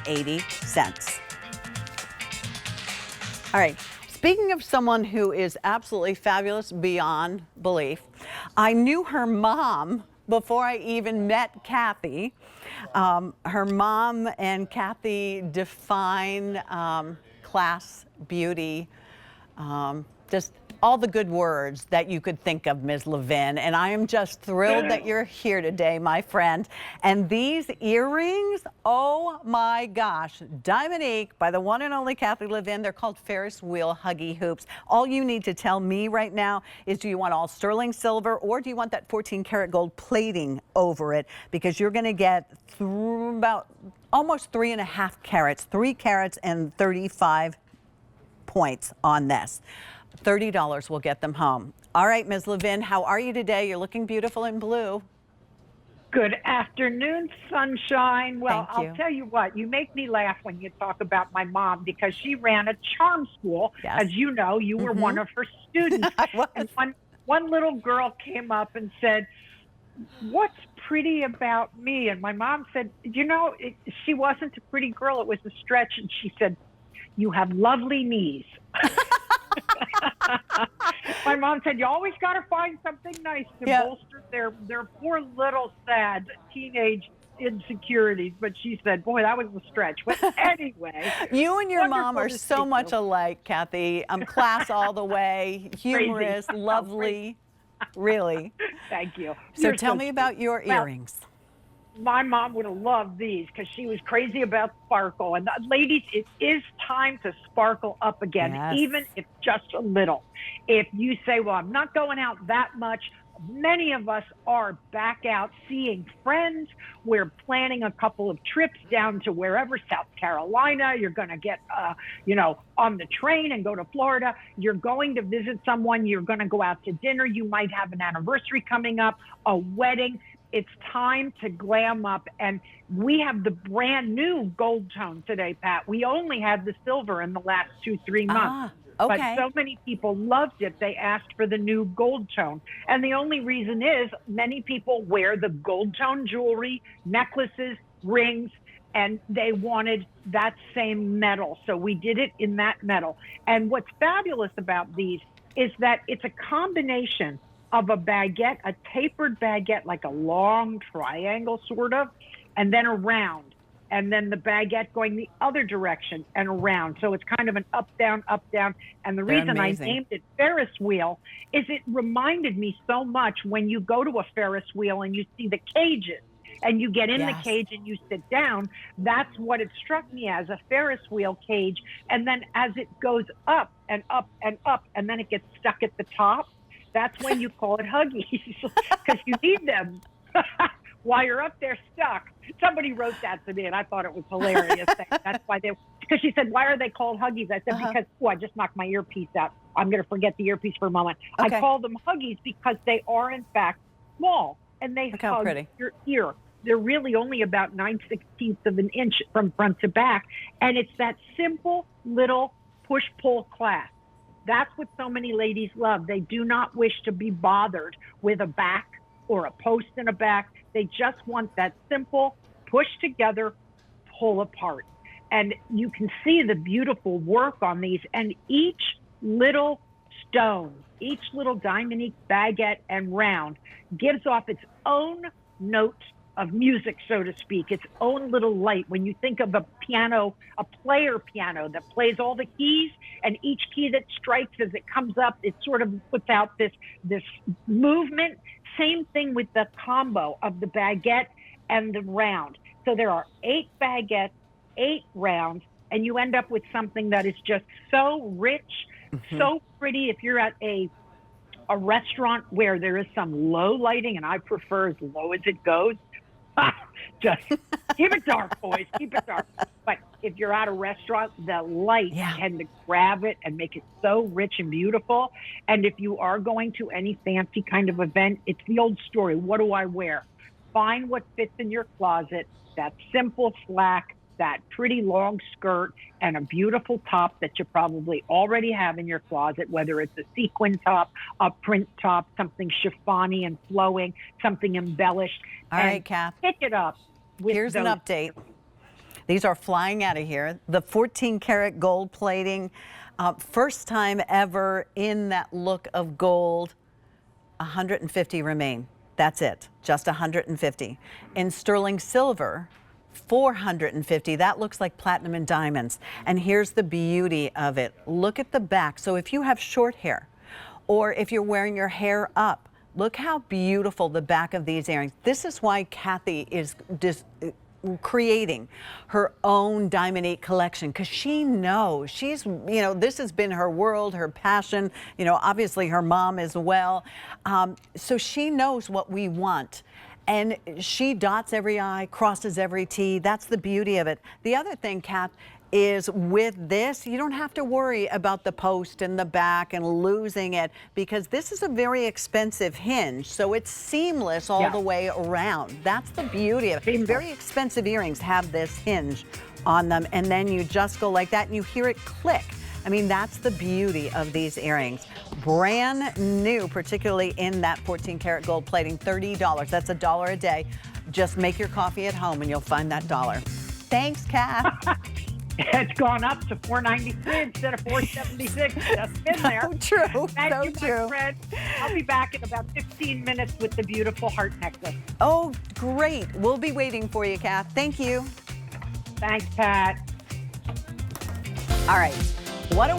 $2.80. All right. Speaking of someone who is absolutely fabulous beyond belief, I knew her mom before I even met Kathy. Her mom and Kathy define class, beauty, just all the good words that you could think of, Ms. Levine. And I am just thrilled that you're here today, my friend. And these earrings, oh my gosh, Diamonique by the one and only Kathy Levine. They're called Ferris wheel Huggie hoops. All you need to tell me right now is, do you want all sterling silver or do you want that 14 karat gold plating over it? Because you're going to get through about almost 3.5 carats, 3 carats and 35 points on this. $30 will get them home. All right, Ms. Levine, how are you today? You're looking beautiful in blue. Good afternoon, sunshine. Well, I'll tell you what, you make me laugh when you talk about my mom because she ran a charm school. Yes. As you know, you were one of her students. I was. And one little girl came up and said, "What's pretty about me?" And my mom said, you know, she wasn't a pretty girl. It was a stretch. And she said, "You have lovely knees." My mom said, you always got to find something nice to bolster their poor little sad teenage insecurities. But she said, boy, that was a stretch. But anyway. You and your mom are so much alike, Kathy. Class all the way, humorous, lovely, really. Thank you. So tell me about your earrings. My mom would have loved these because she was crazy about sparkle. And ladies, it is time to sparkle up again, even if just a little. If you say, well, I'm not going out that much, many of us are back out seeing friends. We're planning a couple of trips down to wherever, South Carolina. You're going to get, on the train and go to Florida. You're going to visit someone. You're going to go out to dinner. You might have an anniversary coming up, a wedding. It's time to glam up. And we have the brand new gold tone today, Pat. We only had the silver in the last 2-3 months. Okay. But so many people loved it, they asked for the new gold tone. And the only reason is many people wear the gold tone jewelry, necklaces, rings, and they wanted that same metal. So we did it in that metal. And what's fabulous about these is that it's a combination of a baguette, a tapered baguette, like a long triangle sort of, and then a round. And then the baguette going the other direction and around. So it's kind of an up, down, up, down. And the reason I named it Ferris wheel is it reminded me so much when you go to a Ferris wheel and you see the cages and you get in the cage and you sit down. That's what it struck me as, a Ferris wheel cage. And then as it goes up and up and up, and then it gets stuck at the top, that's when you call it Huggies, because you need them while you're up there stuck. Somebody wrote that to me, and I thought it was hilarious. That's why because she said, why are they called Huggies? I said, because, I just knocked my earpiece out. I'm going to forget the earpiece for a moment. Okay. I call them Huggies because they are, in fact, small, and they hug your ear. They're really only about 9/16 of an inch from front to back, and it's that simple little push-pull clasp. That's what so many ladies love. They do not wish to be bothered with a back or a post in a back. They just want that simple push together, pull apart. And you can see the beautiful work on these. And each little stone, each little Diamonique baguette and round gives off its own note of music, so to speak, its own little light. When you think of a piano, a player piano that plays all the keys, and each key that strikes as it comes up, it sort of puts out this movement. Same thing with the combo of the baguette and the round. So there are 8 baguettes, 8 rounds, and you end up with something that is just so rich, so pretty. If you're at a restaurant where there is some low lighting, and I prefer as low as it goes, just keep it dark, boys, keep it dark. But if you're at a restaurant, the light tend to grab it and make it so rich and beautiful. And if you are going to any fancy kind of event, it's the old story. What do I wear? Find what fits in your closet, that simple slack, that pretty long skirt, and a beautiful top that you probably already have in your closet, whether it's a sequin top, a print top, something chiffon-y and flowing, something embellished. All right, Kath. Pick it up. Here's an update. These are flying out of here. The 14 karat gold plating, first time ever in that look of gold. 150 remain. That's it, just 150. In sterling silver, 450. That looks like platinum and diamonds. And here's the beauty of it. Look at the back. So if you have short hair, or if you're wearing your hair up, look how beautiful the back of these earrings. This is why Kathy is creating her own Diamonique collection, because she knows this has been her world, her passion, obviously her mom as well. So she knows what we want. And she dots every I, crosses every T. That's the beauty of it. The other thing, Kath, is with this, you don't have to worry about the post in the back and losing it, because this is a very expensive hinge, so it's seamless all the way around. That's the beauty of it. Very expensive earrings have this hinge on them, and then you just go like that and you hear it click. I mean, that's the beauty of these earrings. Brand new, particularly in that 14 karat gold plating, $30. That's $1 a day. Just make your coffee at home and you'll find that dollar. Thanks, Kath. It's gone up to $493 instead of $476. Just been there. So true. Thank you, true. my friend. I'll be back in about 15 minutes with the beautiful heart necklace. Oh, great. We'll be waiting for you, Kath. Thank you. Thanks, Pat. All right.